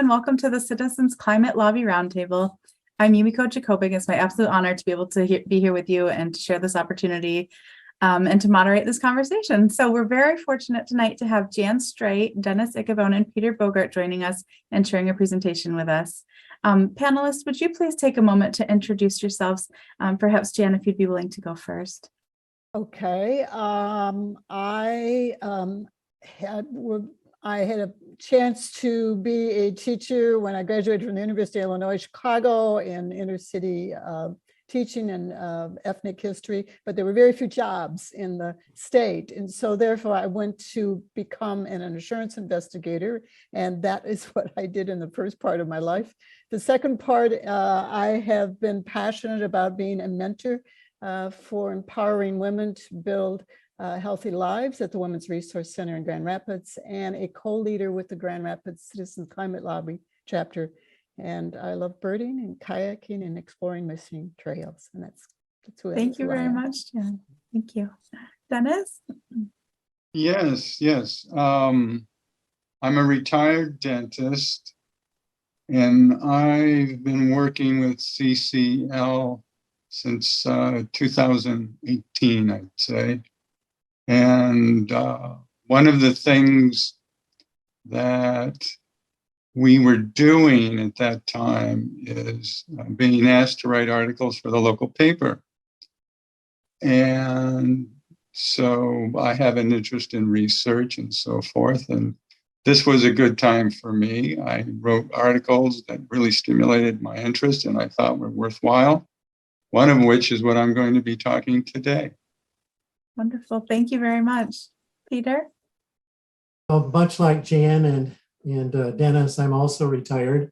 and welcome to the Citizens Climate Lobby Roundtable. I'm Yumiko Jacobing. It's my absolute honor to be able to be here with you and to share this opportunity and to moderate this conversation. So we're very fortunate tonight to have Jan Strait, Dennis Icabone, and Peter Boogaart joining us and sharing a presentation with us. Panelists, would you please take a moment to introduce yourselves? Perhaps Jan, if you'd be willing to go first. Okay, I had a chance to be a teacher when I graduated from the University of Illinois, Chicago, in inner city teaching and ethnic history, but there were very few jobs in the state. And so therefore I went to become an insurance investigator. And that is what I did in the first part of my life. The second part, I have been passionate about being a mentor for empowering women to build healthy lives at the Women's Resource Center in Grand Rapids, and a co-leader with the Grand Rapids Citizens Climate Lobby chapter. And I love birding and kayaking and exploring missing trails. And that's who. Thank you very much, Jan. Thank you. Dennis? Yes. I'm a retired dentist, and I've been working with CCL since 2018, I'd say. And one of the things that we were doing at that time is being asked to write articles for the local paper. And so I have an interest in research and so forth. And this was a good time for me. I wrote articles that really stimulated my interest and I thought were worthwhile, one of which is what I'm going to be talking today. Wonderful. Thank you very much. Peter? Well, much like Jan and Dennis, I'm also retired.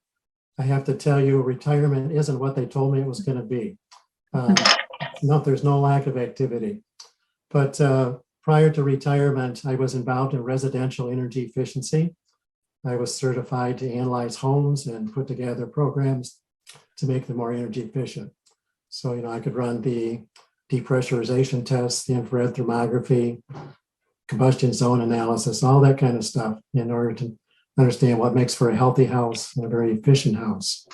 I have to tell you, retirement isn't what they told me it was going to be. No, there's no lack of activity. But prior to retirement, I was involved in residential energy efficiency. I was certified to analyze homes and put together programs to make them more energy efficient. So, I could run the depressurization tests, the infrared thermography, combustion zone analysis, all that kind of stuff in order to understand what makes for a healthy house and a very efficient house.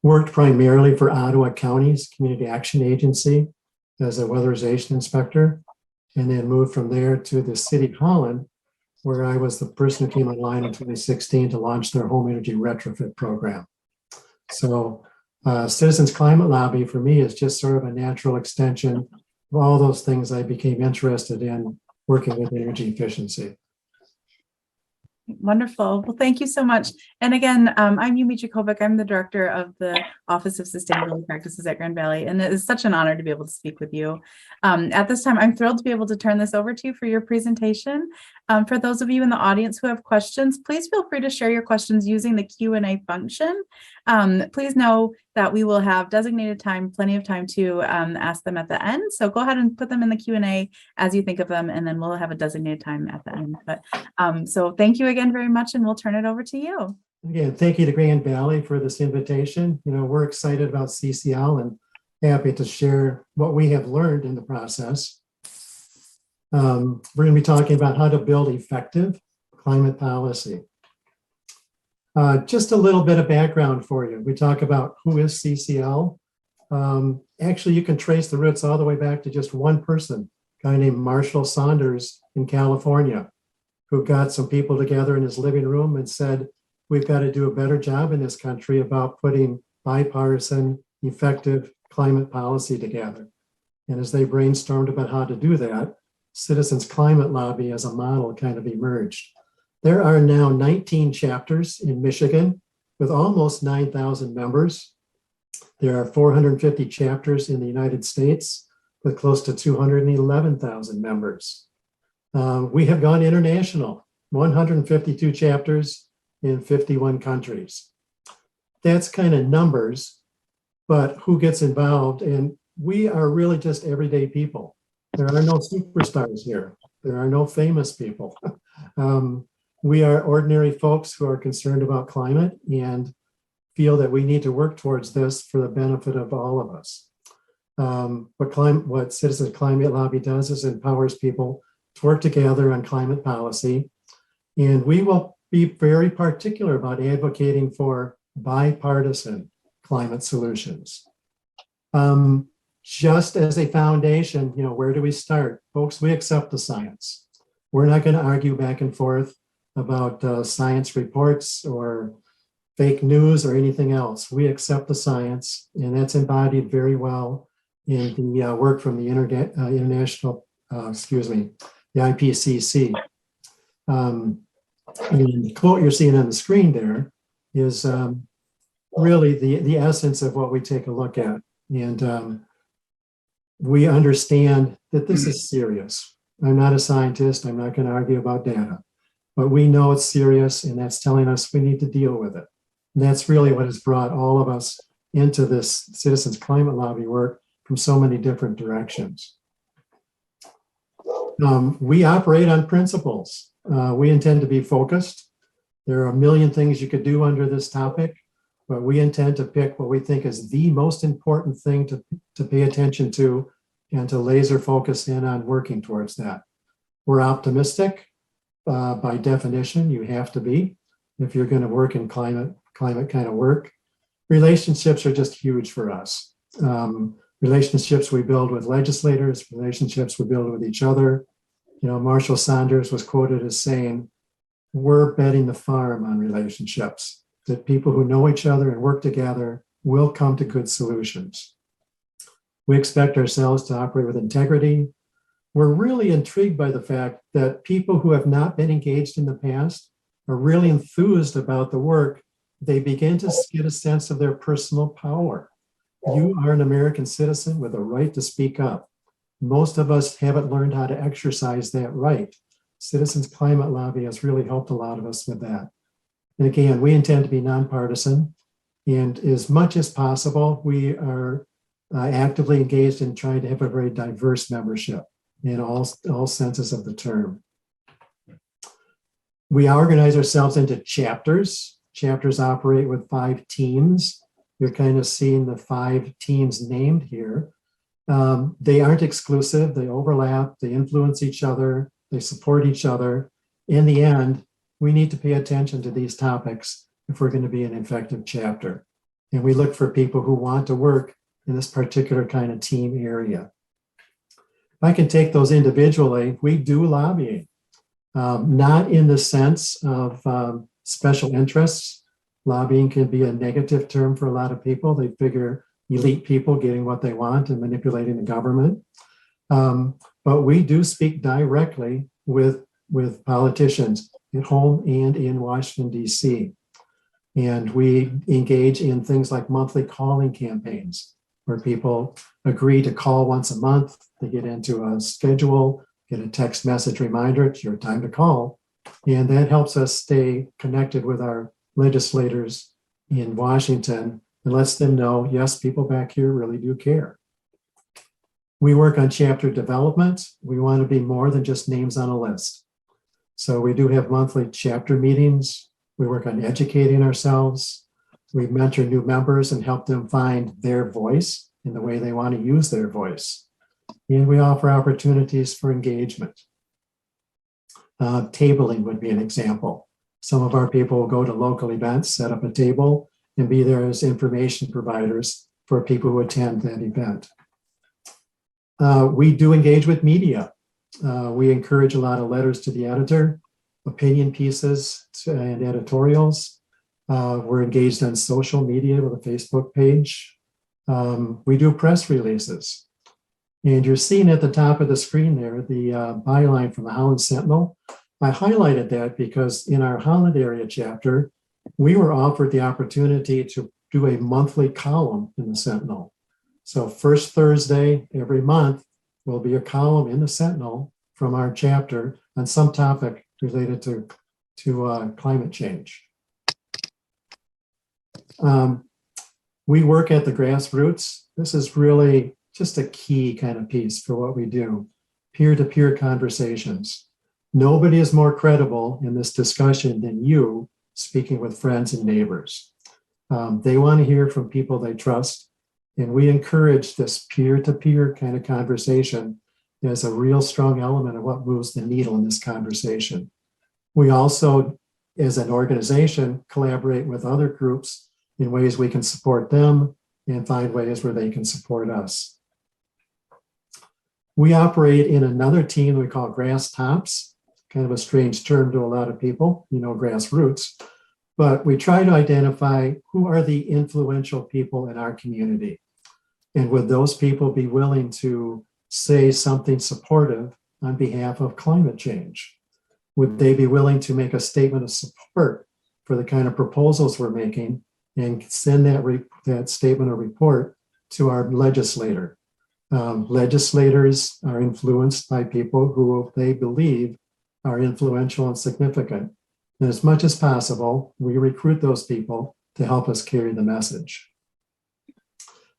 Worked primarily for Ottawa County's Community Action Agency as a weatherization inspector, and then moved from there to the City of Holland, where I was the person who came online in 2016 to launch their home energy retrofit program. So Citizens Climate Lobby for me is just sort of a natural extension of all those things I became interested in working with energy efficiency. Wonderful. Well, thank you so much. And again, I'm Yumi Jakovic. I'm the director of the Office of Sustainability Practices at Grand Valley, and it is such an honor to be able to speak with you. At this time, I'm thrilled to be able to turn this over to you for your presentation. For those of you in the audience who have questions, please feel free to share your questions using the Q&A function. Please know that we will have designated time, plenty of time to ask them at the end. So go ahead and put them in the Q&A as you think of them, and then we'll have a designated time at the end. But so thank you again very much, and we'll turn it over to you. Again, thank you to Grand Valley for this invitation. We're excited about CCL and happy to share what we have learned in the process. We're going to be talking about how to build effective climate policy. Just a little bit of background for you. We talk about who is CCL. Actually, you can trace the roots all the way back to just one person, a guy named Marshall Saunders in California, who got some people together in his living room and said, we've got to do a better job in this country about putting bipartisan, effective climate policy together. And as they brainstormed about how to do that, Citizens Climate Lobby as a model kind of emerged. There are now 19 chapters in Michigan with almost 9,000 members. There are 450 chapters in the United States with close to 211,000 members. We have gone international, 152 chapters in 51 countries. That's kind of numbers, but who gets involved? And we are really just everyday people. There are no superstars here. There are no famous people. We are ordinary folks who are concerned about climate and feel that we need to work towards this for the benefit of all of us. What Citizens Climate Lobby does is empowers people to work together on climate policy. And we will be very particular about advocating for bipartisan climate solutions. Just as a foundation, where do we start? Folks, we accept the science. We're not going to argue back and forth about science reports or fake news or anything else. We accept the science, and that's embodied very well in the work from the the IPCC. And the quote you're seeing on the screen there is really the essence of what we take a look at. And we understand that this is serious. I'm not a scientist. I'm not going to argue about data, but we know it's serious, and that's telling us we need to deal with it. And that's really what has brought all of us into this citizens climate lobby work from so many different directions. We operate on principles. We intend to be focused. There are a million things you could do under this topic, but we intend to pick what we think is the most important thing to pay attention to and to laser focus in on working towards that. We're optimistic. By definition, you have to be if you're going to work in climate kind of work. Relationships are just huge for us. Relationships we build with legislators, relationships we build with each other. Marshall Saunders was quoted as saying, we're betting the farm on relationships, that people who know each other and work together will come to good solutions. We expect ourselves to operate with integrity. We're really intrigued by the fact that people who have not been engaged in the past are really enthused about the work. They begin to get a sense of their personal power. You are an American citizen with a right to speak up. Most of us haven't learned how to exercise that right. Citizens Climate Lobby has really helped a lot of us with that. And again, we intend to be nonpartisan, and as much as possible, we are actively engaged in trying to have a very diverse membership in all senses of the term. We organize ourselves into chapters. Chapters operate with 5 teams. You're kind of seeing the 5 teams named here. They aren't exclusive. They overlap. They influence each other. They support each other. In the end, we need to pay attention to these topics if we're going to be an effective chapter. And we look for people who want to work in this particular kind of team area. If I can take those individually, we do lobbying, not in the sense of special interests. Lobbying can be a negative term for a lot of people. They figure elite people getting what they want and manipulating the government. But we do speak directly with politicians at home and in Washington, D.C. And we engage in things like monthly calling campaigns where people agree to call once a month. They get into a schedule, get a text message reminder, it's your time to call. And that helps us stay connected with our legislators in Washington and lets them know, yes, people back here really do care. We work on chapter development. We want to be more than just names on a list. So we do have monthly chapter meetings. We work on educating ourselves. We mentor new members and help them find their voice in the way they want to use their voice. And we offer opportunities for engagement. Tabling would be an example. Some of our people will go to local events, set up a table, and be there as information providers for people who attend that event. We do engage with media. We encourage a lot of letters to the editor, opinion pieces and editorials. We're engaged on social media with a Facebook page. We do press releases. And you're seeing at the top of the screen there, the byline from the Holland Sentinel. I highlighted that because in our Holland area chapter, we were offered the opportunity to do a monthly column in the Sentinel. So first Thursday every month will be a column in the Sentinel from our chapter on some topic related to climate change. We work at the grassroots. This is really just a key kind of piece for what we do. Peer-to-peer conversations. Nobody is more credible in this discussion than you speaking with friends and neighbors. They want to hear from people they trust. And we encourage this peer-to-peer kind of conversation as a real strong element of what moves the needle in this conversation. We also as an organization, collaborate with other groups in ways we can support them and find ways where they can support us. We operate in another team we call grass tops, kind of a strange term to a lot of people, grassroots, but we try to identify who are the influential people in our community. And would those people be willing to say something supportive on behalf of climate change? Would they be willing to make a statement of support for the kind of proposals we're making and send that statement or report to our legislator? Legislators are influenced by people who they believe are influential and significant. And as much as possible, we recruit those people to help us carry the message.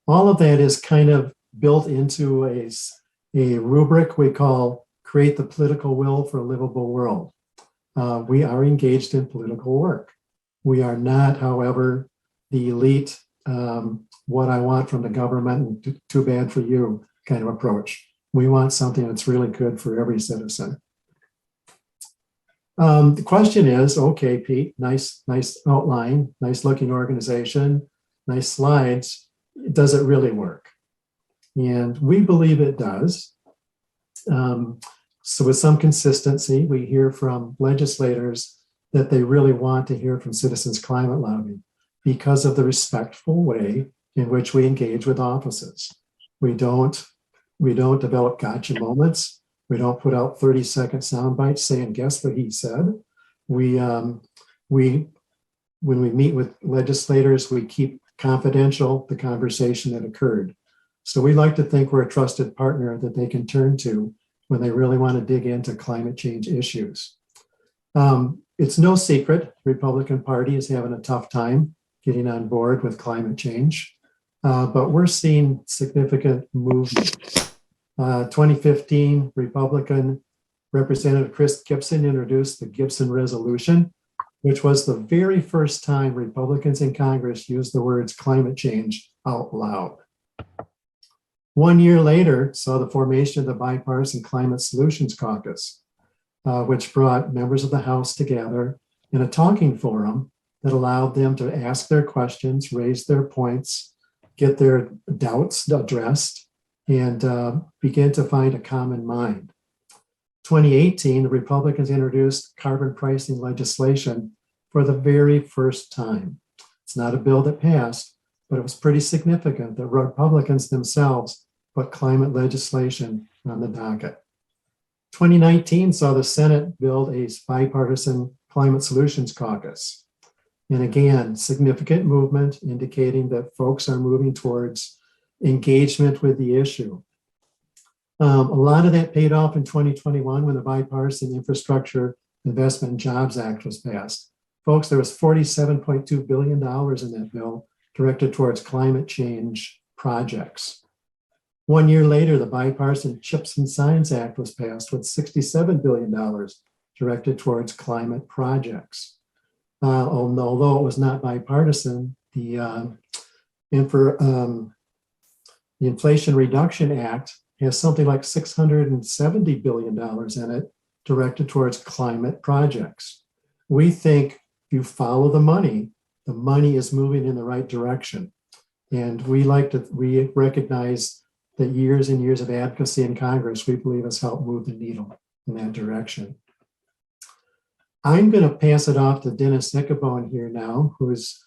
All of that is kind of built into a rubric we call Create the Political Will for a Livable World. We are engaged in political work. We are not, however, the elite, what I want from the government and too bad for you kind of approach. We want something that's really good for every citizen. The question is, okay, Pete, nice outline, nice looking organization, nice slides. Does it really work? And we believe it does. So with some consistency, we hear from legislators that they really want to hear from Citizens Climate Lobby because of the respectful way in which we engage with offices. We don't develop gotcha moments. We don't put out 30-second sound bites saying, guess what he said. When we meet with legislators, we keep confidential the conversation that occurred. So we like to think we're a trusted partner that they can turn to when they really want to dig into climate change issues. It's no secret the Republican Party is having a tough time getting on board with climate change, but we're seeing significant movement. 2015, Republican Representative Chris Gibson introduced the Gibson Resolution, which was the very first time Republicans in Congress used the words climate change out loud. 1 year later, saw the formation of the Bipartisan Climate Solutions Caucus, which brought members of the House together in a talking forum that allowed them to ask their questions, raise their points, get their doubts addressed, and begin to find a common mind. 2018, the Republicans introduced carbon pricing legislation for the very first time. It's not a bill that passed, but it was pretty significant that Republicans themselves put climate legislation on the docket. 2019 saw the Senate build a bipartisan climate solutions caucus. And again, significant movement indicating that folks are moving towards engagement with the issue. A lot of that paid off in 2021 when the Bipartisan Infrastructure Investment and Jobs Act was passed. Folks, there was $47.2 billion in that bill directed towards climate change projects. 1 year later, the Bipartisan Chips and Science Act was passed with $67 billion directed towards climate projects. Although it was not bipartisan, the Inflation Reduction Act has something like $670 billion in it directed towards climate projects. We think if you follow the money is moving in the right direction. And we recognize that years and years of advocacy in Congress, we believe has helped move the needle in that direction. I'm going to pass it off to Dennis Icabone here now, who's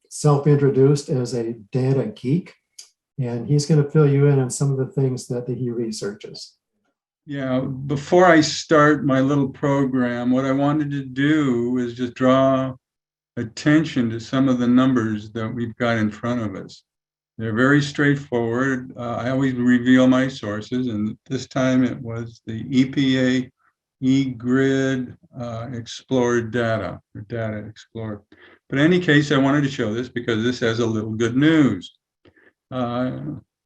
self-introduced as a data geek. And he's going to fill you in on some of the things that he researches. Yeah, before I start my little program, what I wanted to do is just draw attention to some of the numbers that we've got in front of us. They're very straightforward. I always reveal my sources, and this time it was the EPA eGrid Explorer data, or Data Explorer. But in any case, I wanted to show this because this has a little good news.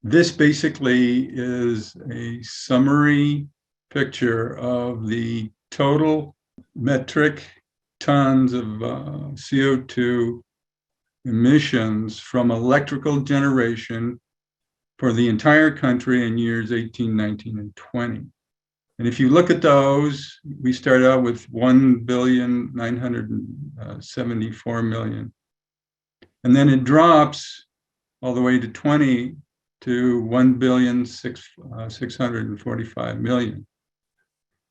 This basically is a summary picture of the total metric tons of CO2 emissions from electrical generation for the entire country in years 18, 19, and 20. And if you look at those, we start out with 1,974,000,000. And then it drops all the way to 20 to 1,645,000,000.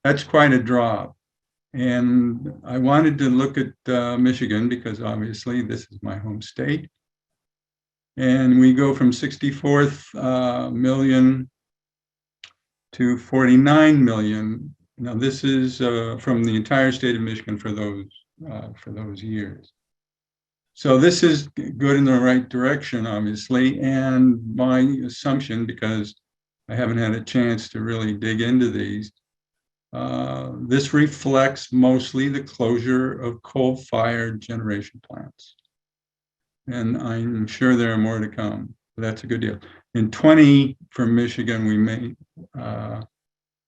That's quite a drop. And I wanted to look at Michigan because obviously this is my home state. And we go from 64th million to 49 million. Now this is from the entire state of Michigan for those years. So this is good in the right direction, obviously. And my assumption, because I haven't had a chance to really dig into these, this reflects mostly the closure of coal-fired generation plants. And I'm sure there are more to come. That's a good deal. In 20 for Michigan,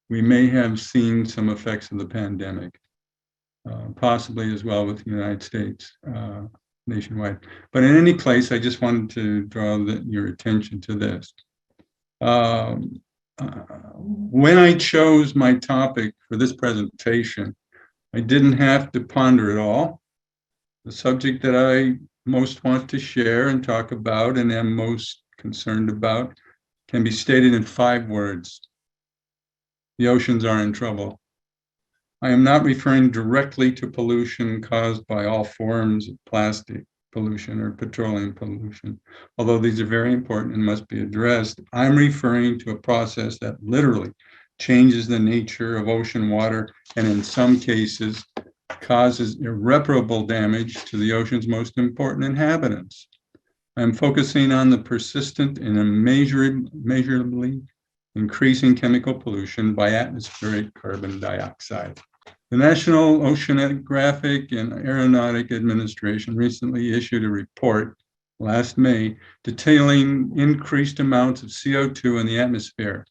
we may have seen some effects of the pandemic, possibly as well with the United States nationwide. But in any case, I just wanted to draw your attention to this. When I chose my topic for this presentation, I didn't have to ponder it all. The subject that I most want to share and talk about and am most concerned about can be stated in 5 words. The oceans are in trouble. I am not referring directly to pollution caused by all forms of plastic pollution or petroleum pollution, although these are very important and must be addressed. I'm referring to a process that literally changes the nature of ocean water and in some cases causes irreparable damage to the ocean's most important inhabitants. I'm focusing on the persistent and immeasurably increasing chemical pollution by atmospheric carbon dioxide. The National Oceanographic and Aeronautic Administration recently issued a report last May detailing increased amounts of CO2 in the atmosphere.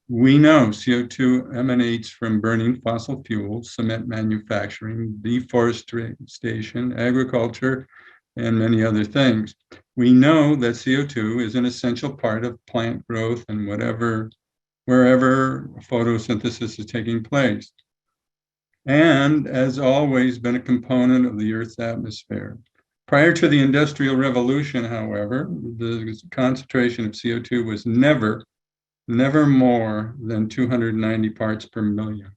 We know CO2 emanates from burning fossil fuels, cement manufacturing, deforestation, agriculture, and many other things. We know that CO2 is an essential part of plant growth and wherever photosynthesis is taking place. And has always been a component of the Earth's atmosphere. Prior to the Industrial Revolution, however, the concentration of CO2 was never more than 290 parts per million.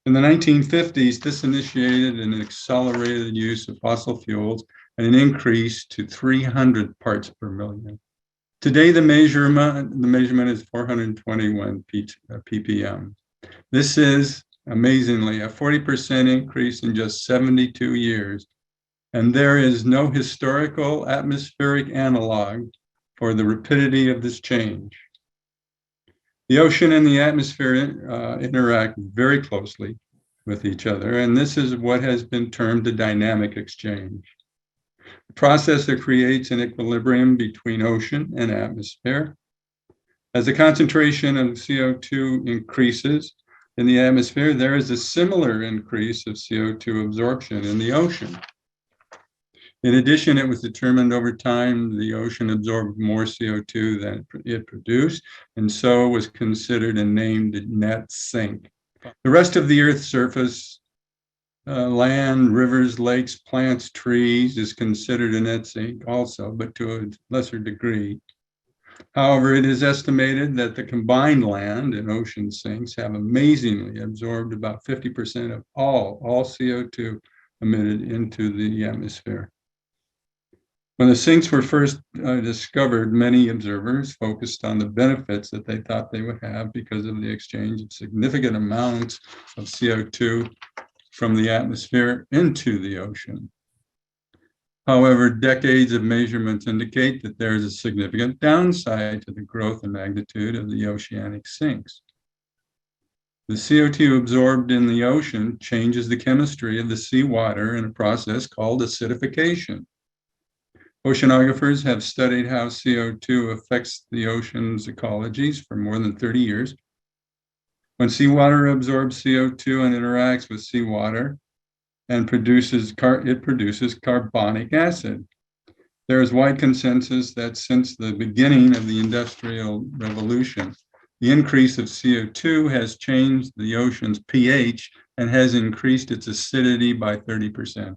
In the 1950s, this initiated an accelerated use of fossil fuels and an increase to 300 parts per million. Today, the measurement is 421 ppm. This is amazingly a 40% increase in just 72 years. And there is no historical atmospheric analog for the rapidity of this change. The ocean and the atmosphere interact very closely with each other, and this is what has been termed a dynamic exchange. A process that creates an equilibrium between ocean and atmosphere. As the concentration of CO2 increases in the atmosphere, there is a similar increase of CO2 absorption in the ocean. In addition, it was determined over time the ocean absorbed more CO2 than it produced, and so was considered and named net sink. The rest of the Earth's surface, land, rivers, lakes, plants, trees, is considered a net sink also, but to a lesser degree. However, it is estimated that the combined land and ocean sinks have amazingly absorbed about 50% of all CO2 emitted into the atmosphere. When the sinks were first discovered, many observers focused on the benefits that they thought they would have because of the exchange of significant amounts of CO2 from the atmosphere into the ocean. However, decades of measurements indicate that there is a significant downside to the growth and magnitude of the oceanic sinks. The CO2 absorbed in the ocean changes the chemistry of the seawater in a process called acidification. Oceanographers have studied how CO2 affects the ocean's ecologies for more than 30 years. When seawater absorbs CO2 and interacts with seawater, and it produces carbonic acid. There is wide consensus that since the beginning of the Industrial Revolution, The increase of CO2 has changed the ocean's pH and has increased its acidity by 30%.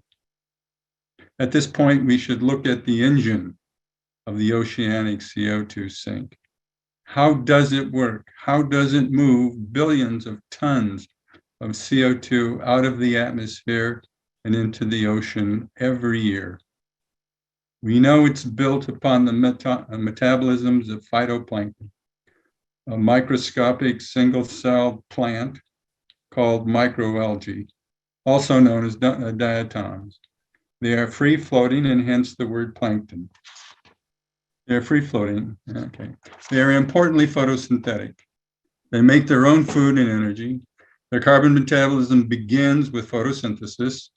At this point, we should look at the engine of the oceanic CO2 sink. How does it work? How does it move billions of tons of CO2 out of the atmosphere and into the ocean every year? We know it's built upon the metabolisms of phytoplankton, a microscopic single-celled plant called microalgae, also known as diatoms. They are free-floating, and hence the word plankton. They're free-floating, okay. They are importantly photosynthetic. They make their own food and energy. Their carbon metabolism begins with photosynthesis,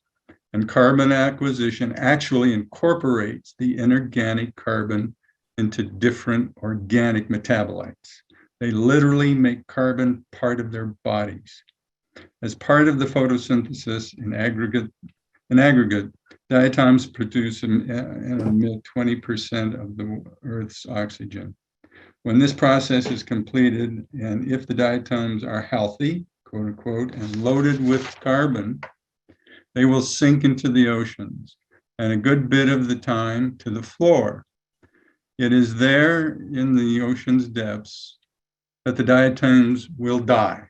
and carbon acquisition actually incorporates the inorganic carbon into different organic metabolites. They literally make carbon part of their bodies. As part of the photosynthesis in aggregate, diatoms produce and emit 20% of the Earth's oxygen. When this process is completed, and if the diatoms are healthy, quote unquote, and loaded with carbon, they will sink into the oceans, and a good bit of the time to the floor. It is there in the ocean's depths that the diatoms will die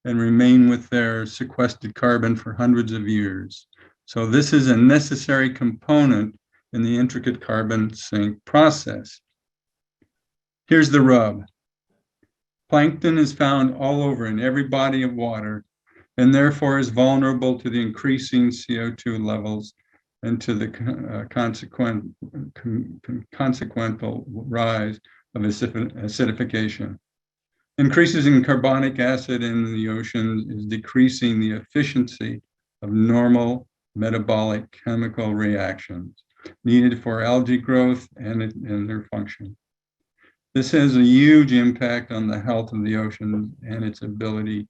and remain with their sequestered carbon for hundreds of years. So this is a necessary component in the intricate carbon sink process. Here's the rub. Plankton is found all over in every body of water, and therefore is vulnerable to the increasing CO2 levels and to the consequential rise of acidification. Increases in carbonic acid in the ocean is decreasing the efficiency of normal metabolic chemical reactions needed for algae growth and their function. This has a huge impact on the health of the ocean and its ability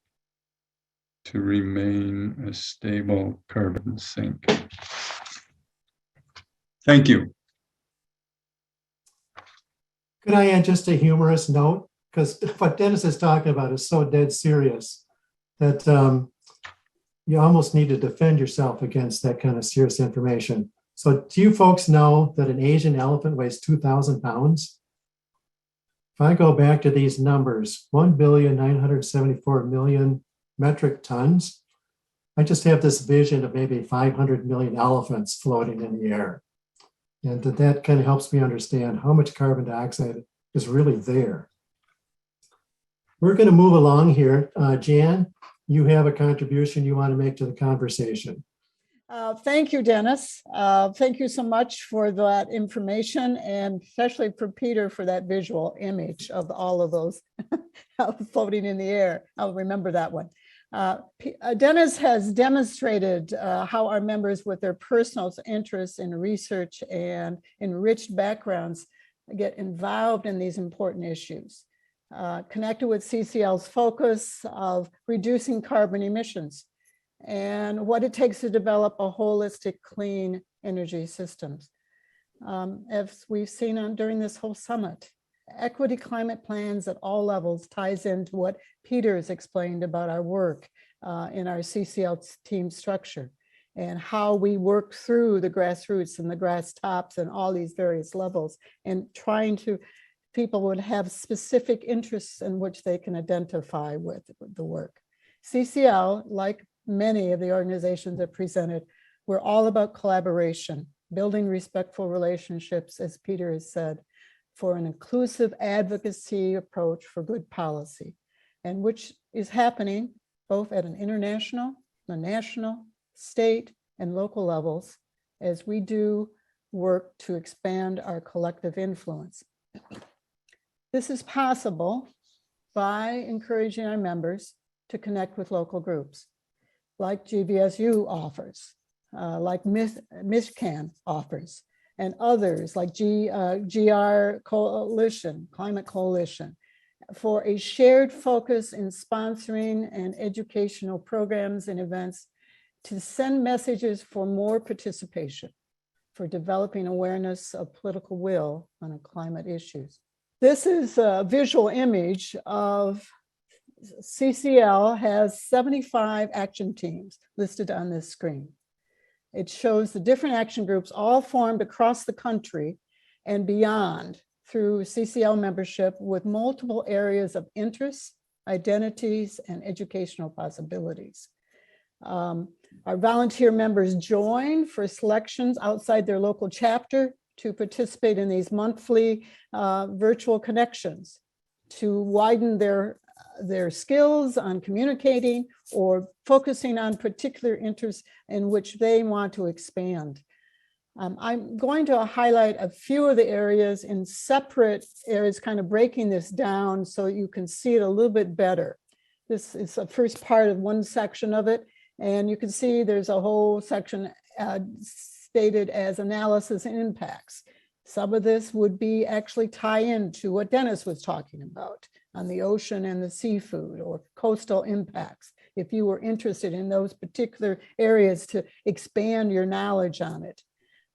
to remain a stable carbon sink. Thank you. Could I add just a humorous note? Because what Dennis is talking about is so dead serious that you almost need to defend yourself against that kind of serious information. So do you folks know that an Asian elephant weighs 2,000 pounds? If I go back to these numbers, 1,974,000,000 metric tons, I just have this vision of maybe 500 million elephants floating in the air. And that kind of helps me understand how much carbon dioxide is really there. We're going to move along here. Jan, you have a contribution you want to make to the conversation. Thank you, Dennis. Thank you so much for that information, and especially for Peter for that visual image of all of those floating in the air. I'll remember that one. Dennis has demonstrated how our members with their personal interests in research and enriched backgrounds get involved in these important issues, connected with CCL's focus of reducing carbon emissions and what it takes to develop a holistic, clean energy systems. As we've seen during this whole summit, equity climate plans at all levels ties into what Peter has explained about our work in our CCL team structure and how we work through the grassroots and the grass tops and all these various levels, and trying to, people would have specific interests in which they can identify with the work. CCL, like many of the organizations that presented, we're all about collaboration, building respectful relationships, as Peter has said, for an inclusive advocacy approach for good policy, and which is happening both at an international, the national, state, and local levels as we do work to expand our collective influence. This is possible by encouraging our members to connect with local groups like GVSU offers, like MISCAN offers, and others like GR Coalition, Climate Coalition, for a shared focus in sponsoring and educational programs and events to send messages for more participation, for developing awareness of political will on climate issues. This is a visual image of CCL has 75 action teams listed on this screen. It shows the different action groups all formed across the country and beyond through CCL membership with multiple areas of interest, identities, and educational possibilities. Our volunteer members join for selections outside their local chapter to participate in these monthly virtual connections to widen their skills on communicating or focusing on particular interests in which they want to expand. I'm going to highlight a few of the areas in separate areas, kind of breaking this down so you can see it a little bit better. This is the first part of one section of it, and you can see there's a whole section stated as analysis and impacts. Some of this would be actually tie into what Dennis was talking about on the ocean and the seafood or coastal impacts, if you were interested in those particular areas to expand your knowledge on it.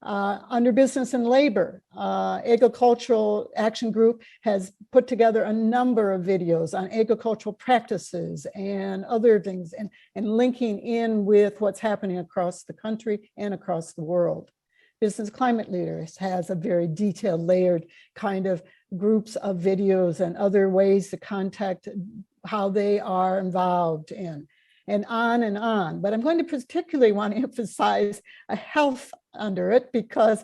Under business and labor, Agricultural Action Group has put together a number of videos on agricultural practices and other things and linking in with what's happening across the country and across the world. Business Climate Leaders has a very detailed, layered kind of groups of videos and other ways to contact how they are involved in, and on and on. But I'm going to particularly want to emphasize a health under it because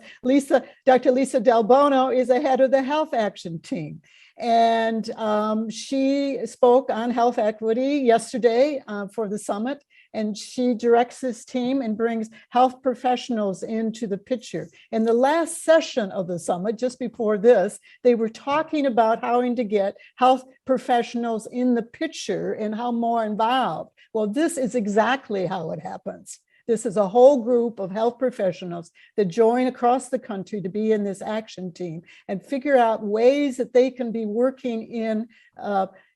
Dr. Lisa Del Bono is the head of the Health Action Team. And she spoke on health equity yesterday for the summit. And she directs this team and brings health professionals into the picture. In the last session of the summit, just before this, they were talking about how to get health professionals in the picture and how more involved. Well, this is exactly how it happens. This is a whole group of health professionals that join across the country to be in this action team and figure out ways that they can be working in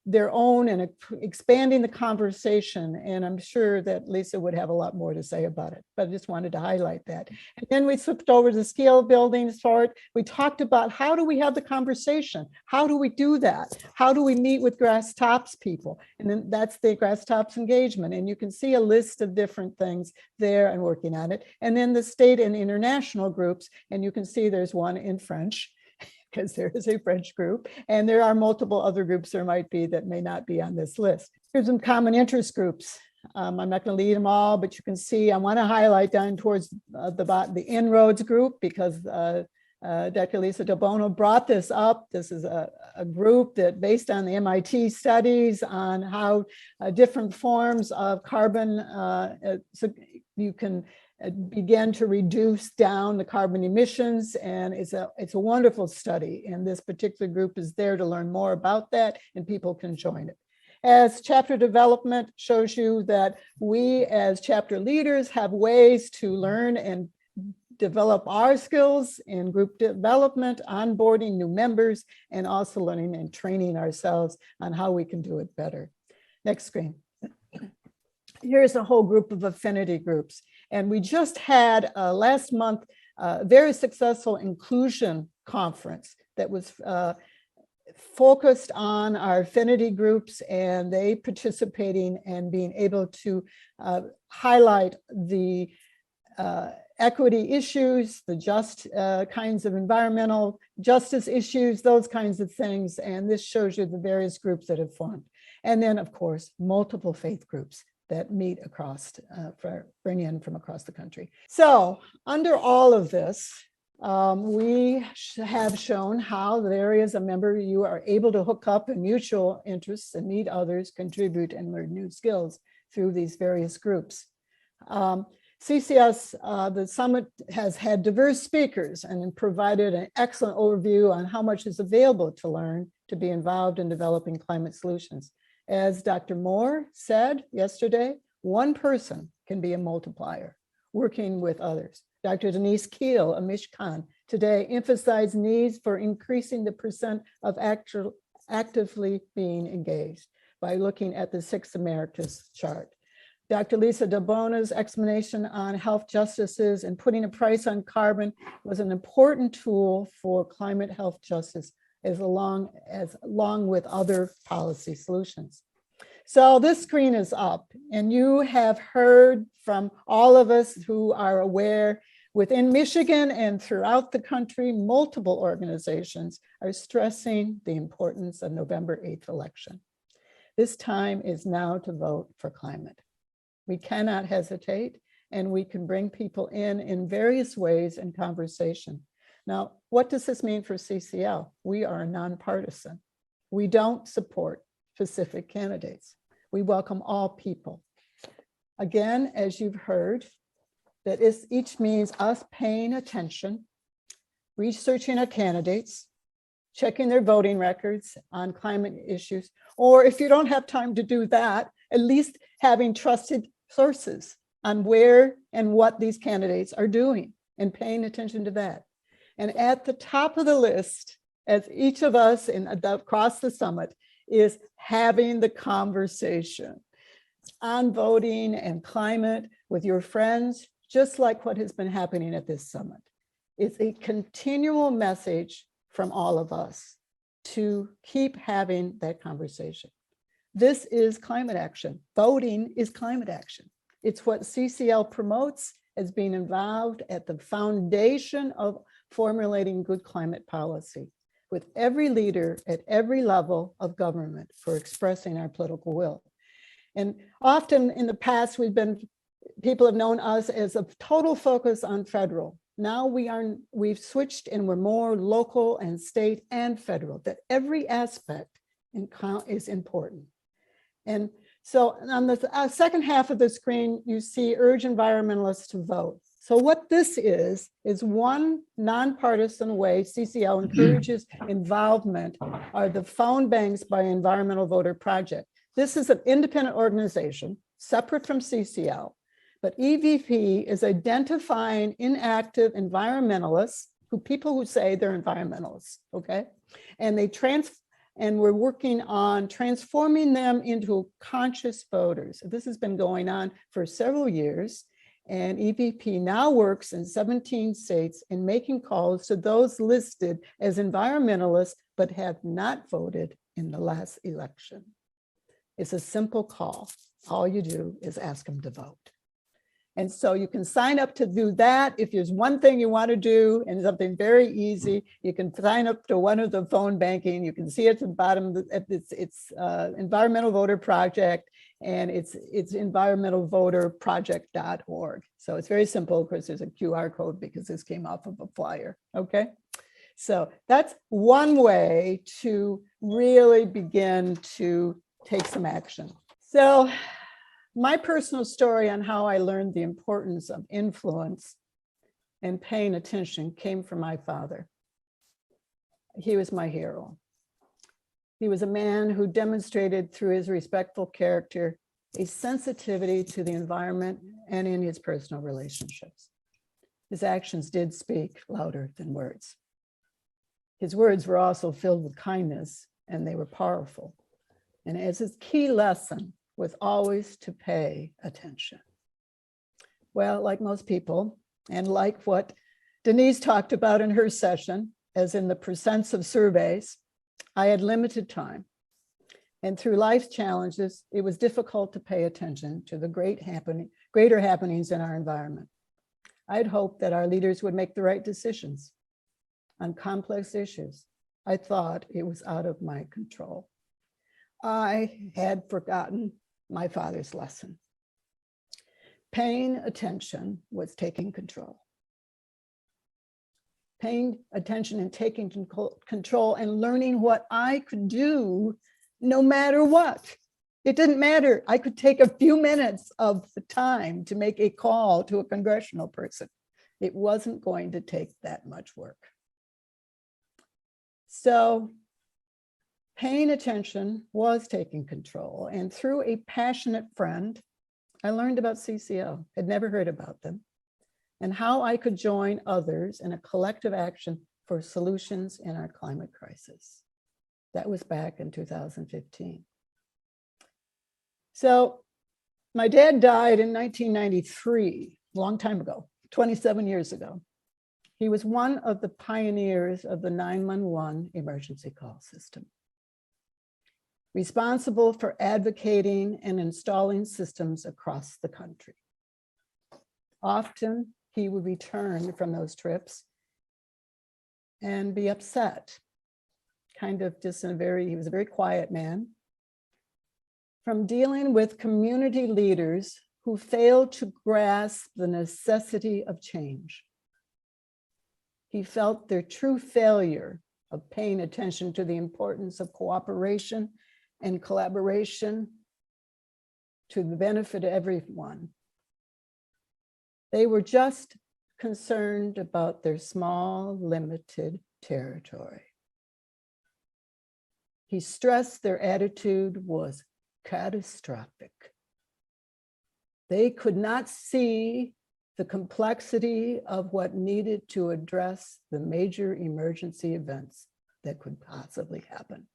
their own and expanding the conversation. And I'm sure that Lisa would have a lot more to say about it, but I just wanted to highlight that. And then we flipped over to the skill building part. We talked about how do we have the conversation? How do we do that? How do we meet with grass tops people? And then that's the grass tops engagement. And you can see a list of different things there and working on it. And then the state and international groups, and you can see there's one in French, because there is a French group, and there are multiple other groups there might be that may not be on this list. Here's some common interest groups. I'm not going to lead them all, but you can see I want to highlight down towards the bottom, the Inroads group, because Dr. Lisa Del Bono brought this up. This is a group that based on the MIT studies on how different forms of carbon, so you can begin to reduce down the carbon emissions, and it's a wonderful study, and this particular group is there to learn more about that, and people can join it. As chapter development shows you that we as chapter leaders have ways to learn and develop our skills in group development, onboarding new members, and also learning and training ourselves on how we can do it better. Next screen. Here's a whole group of affinity groups. And we just had last month a very successful inclusion conference that was focused on our affinity groups, and they participating and being able to highlight the equity issues, the just kinds of environmental justice issues, those kinds of things. And this shows you the various groups that have formed. And then, of course, multiple faith groups that meet across, bring in from across the country. So under all of this, we have shown how the areas a member you are able to hook up in mutual interests and meet others, contribute and learn new skills through these various groups. CCS, the summit has had diverse speakers and provided an excellent overview on how much is available to learn to be involved in developing climate solutions. As Dr. Moore said yesterday, one person can be a multiplier, working with others. Dr. Denise Keel of Michigan today emphasized needs for increasing the percent of actively being engaged by looking at the 6 Americas chart. Dr. Lisa Del Bono's explanation on health justices and putting a price on carbon was an important tool for climate health justice along with other policy solutions. So this screen is up, and you have heard from all of us who are aware within Michigan and throughout the country, multiple organizations are stressing the importance of November 8th election. This time is now to vote for climate. We cannot hesitate, and we can bring people in various ways in conversation. Now, what does this mean for CCL? We are nonpartisan. We don't support specific candidates. We welcome all people. Again, as you've heard, that each means us paying attention, researching our candidates, checking their voting records on climate issues, or if you don't have time to do that, at least having trusted sources on where and what these candidates are doing and paying attention to that. And at the top of the list, as each of us across the summit, is having the conversation on voting and climate with your friends, just like what has been happening at this summit. It's a continual message from all of us to keep having that conversation. This is climate action. Voting is climate action. It's what CCL promotes as being involved at the foundation of formulating good climate policy, with every leader at every level of government for expressing our political will. And often in the past, people have known us as a total focus on federal. Now we've switched and we're more local and state and federal, that every aspect is important. And so on the second half of the screen, you see urge environmentalists to vote. So what this is one nonpartisan way CCL encourages involvement are the phone banks by Environmental Voter Project. This is an independent organization separate from CCL, but EVP is identifying inactive environmentalists, people who say they're environmentalists, okay? And we're working on transforming them into conscious voters. This has been going on for several years. And EVP now works in 17 states in making calls to those listed as environmentalists, but have not voted in the last election. It's a simple call. All you do is ask them to vote. And so you can sign up to do that. If there's one thing you want to do and something very easy, you can sign up to one of the phone banking. You can see it at the bottom. It's Environmental Voter Project, and it's environmentalvoterproject.org. So it's very simple. Of course, there's a QR code because this came off of a flyer. Okay. So that's one way to really begin to take some action. So my personal story on how I learned the importance of influence and paying attention came from my father. He was my hero. He was a man who demonstrated through his respectful character a sensitivity to the environment and in his personal relationships. His actions did speak louder than words. His words were also filled with kindness, and they were powerful. And as his key lesson was always to pay attention. Well, like most people, and like what Denise talked about in her session, as in the percents of surveys, I had limited time. And through life's challenges, it was difficult to pay attention to the greater happenings in our environment. I'd hoped that our leaders would make the right decisions on complex issues. I thought it was out of my control. I had forgotten my father's lesson. Paying attention was taking control. Paying attention and taking control and learning what I could do no matter what. It didn't matter. I could take a few minutes of the time to make a call to a congressional person. It wasn't going to take that much work. So paying attention was taking control. And through a passionate friend, I learned about CCL. I'd never heard about them, and how I could join others in a collective action for solutions in our climate crisis. That was back in 2015. So my dad died in 1993, a long time ago, 27 years ago. He was one of the pioneers of the 911 emergency call system, responsible for advocating and installing systems across the country. Often he would return from those trips and be upset, kind of just he was a very quiet man, from dealing with community leaders who failed to grasp the necessity of change. He felt their true failure of paying attention to the importance of cooperation and collaboration to the benefit of everyone. They were just concerned about their small, limited territory. He stressed their attitude was catastrophic. They could not see the complexity of what needed to address the major emergency events that could possibly happen.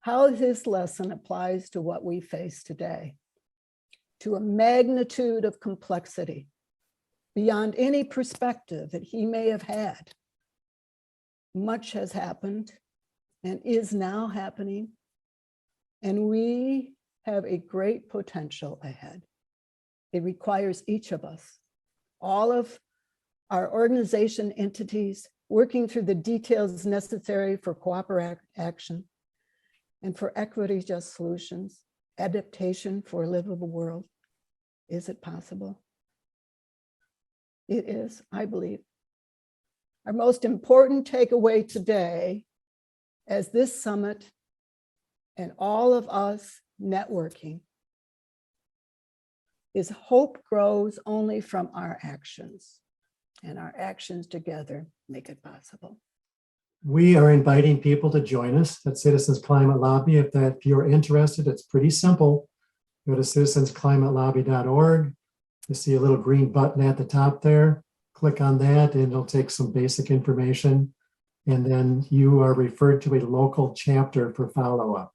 How this lesson applies to what we face today, to a magnitude of complexity beyond any perspective that he may have had. Much has happened and is now happening, and we have a great potential ahead. It requires each of us, all of our organization entities, working through the details necessary for cooperative action and for equity just solutions, adaptation for a livable world. Is it possible? It is, I believe. Our most important takeaway today, as this summit and all of us networking, is hope grows only from our actions, and our actions together make it possible. We are inviting people to join us at Citizens Climate Lobby. If you're interested, it's pretty simple. Go to citizensclimatelobby.org. You see a little green button at the top there. Click on that and it'll take some basic information. And then you are referred to a local chapter for follow-up.